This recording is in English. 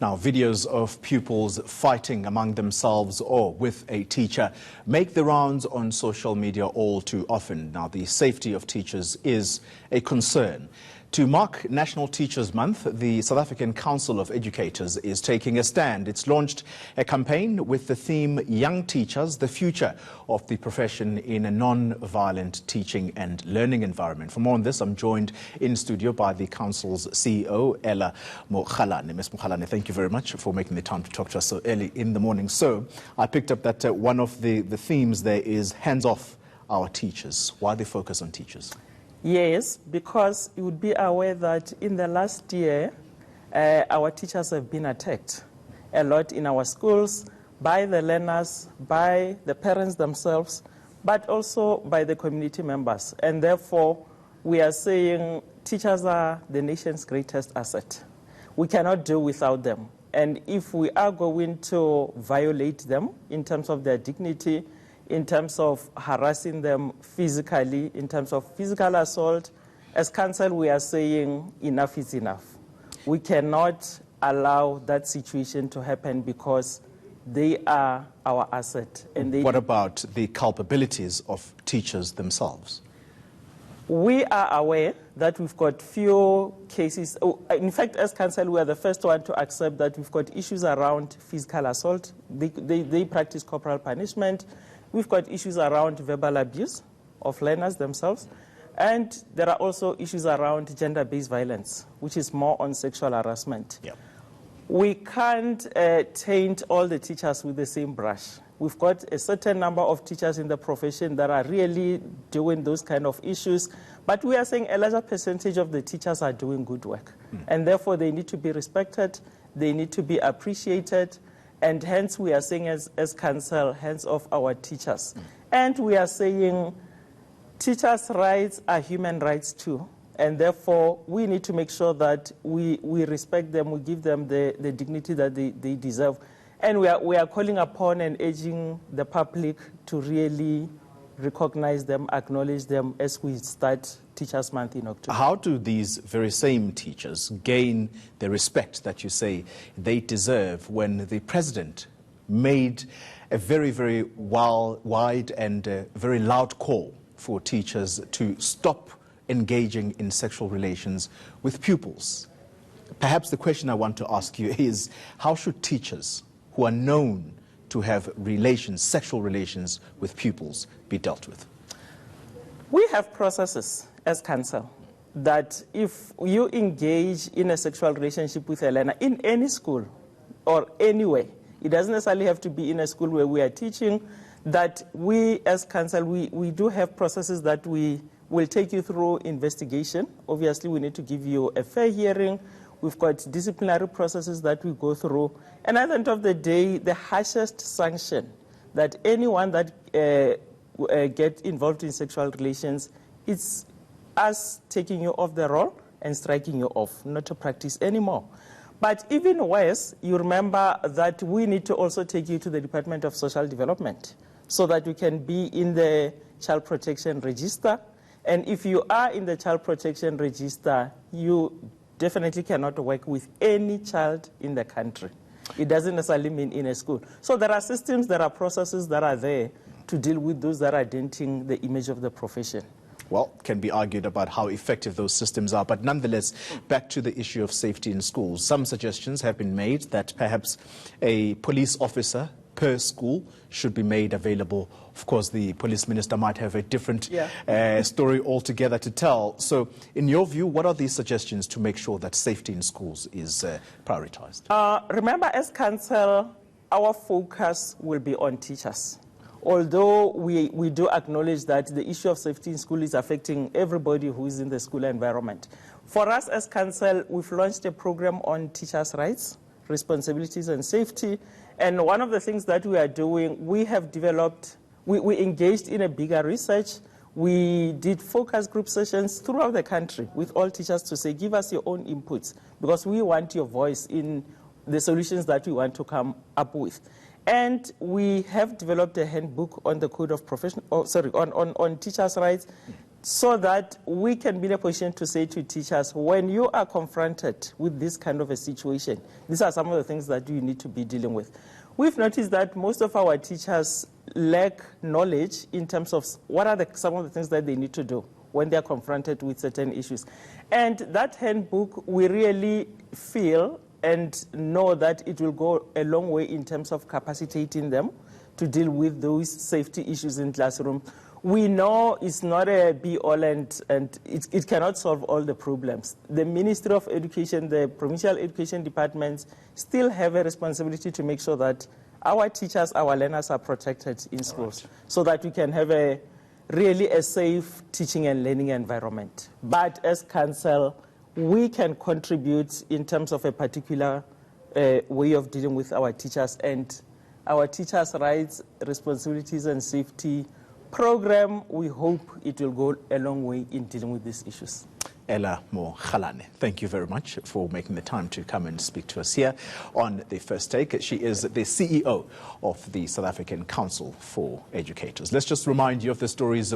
Now, videos of pupils fighting among themselves or with a teacher make the rounds on social media all too often. Now, the safety of teachers is a concern. To mark National Teachers Month, the South African Council of Educators is taking a stand. It's launched a campaign with the theme Young Teachers, the Future of the Profession in a Non-Violent Teaching and Learning Environment. For more on this, I'm joined in studio by the Council's CEO, Ella Mokhalane. Ms. Mokhalane, thank you very much for making the time to talk to us so early in the morning. So, I picked up that one of the themes there is hands off our teachers. Why the focus on teachers? Yes, because you would be aware that in the last year, our teachers have been attacked a lot in our schools by the learners, by the parents themselves, but also by the community members. And therefore, we are saying teachers are the nation's greatest asset. We cannot do without them. And if we are going to violate them in terms of their dignity, in terms of harassing them physically, in terms of physical assault, as council we are saying enough is enough. We cannot allow that situation to happen because they are our asset. And what about the culpabilities of teachers themselves? We are aware that we've got few cases. In fact, as council, we are the first one to accept that we've got issues around physical assault. They practice corporal punishment. We've got issues around verbal abuse of learners themselves. And there are also issues around gender-based violence, which is more on sexual harassment. Yep. We can't taint all the teachers with the same brush. We've got a certain number of teachers in the profession that are really doing those kind of issues. But we are saying a larger percentage of the teachers are doing good work. And therefore, they need to be respected. They need to be appreciated. And hence, we are saying as council, hands off our teachers. And we are saying teachers' rights are human rights too. And therefore, we need to make sure that we respect them, we give them the dignity that they deserve. And we are calling upon and urging the public to really recognize them, acknowledge them as we start Teachers Month in October. How do these very same teachers gain the respect that you say they deserve when the president made a very, very wide and very loud call for teachers to stop engaging in sexual relations with pupils? Perhaps the question I want to ask you is, how should teachers who are known to have sexual relations with pupils be dealt with? We have processes as council that if you engage in a sexual relationship with a learner in any school or anywhere, it doesn't necessarily have to be in a school where we are teaching, that we as council, we do have processes that we will take you through investigation. Obviously, we need to give you a fair hearing. We've got disciplinary processes that we go through. And at the end of the day, the harshest sanction that anyone that gets involved in sexual relations, it's us taking you off the roll and striking you off, not to practice anymore. But even worse, you remember that we need to also take you to the Department of Social Development so that you can be in the Child Protection Register. And if you are in the Child Protection Register, you definitely cannot work with any child in the country. It doesn't necessarily mean in a school. So there are systems, there are processes that are there to deal with those that are denting the image of the profession. Well, can be argued about how effective those systems are, but nonetheless, back to the issue of safety in schools. Some suggestions have been made that perhaps a police officer per school should be made available. Of course, the police minister might have a different story altogether to tell. So, in your view, what are these suggestions to make sure that safety in schools is prioritized? Remember, as council, our focus will be on teachers. Although we do acknowledge that the issue of safety in school is affecting everybody who is in the school environment. For us as council, we've launched a program on teachers' rights, responsibilities and safety. And one of the things that we are doing, we have developed, we engaged in a bigger research. We did focus group sessions throughout the country with all teachers to say, give us your own inputs, because we want your voice in the solutions that we want to come up with. And we have developed a handbook on the code of on teachers' rights. so that we can be in a position to say to teachers, when you are confronted with this kind of a situation, these are some of the things that you need to be dealing with. We've noticed that most of our teachers lack knowledge in terms of what are some of the things that they need to do when they are confronted with certain issues. And that handbook, we really feel and know that it will go a long way in terms of capacitating them to deal with those safety issues in classroom. We know it's not a be-all and it cannot solve all the problems. The Ministry of Education, the provincial education departments still have a responsibility to make sure that our teachers, our learners are protected in schools, so that we can have really a safe teaching and learning environment. But as council, we can contribute in terms of a particular way of dealing with our teachers, and our teachers' rights, responsibilities and safety program, we hope it will go a long way in dealing with these issues. Ella Mo-Khalane, thank you very much for making the time to come and speak to us here on The First Take. She is the CEO of the South African Council for Educators. Let's just remind you of the stories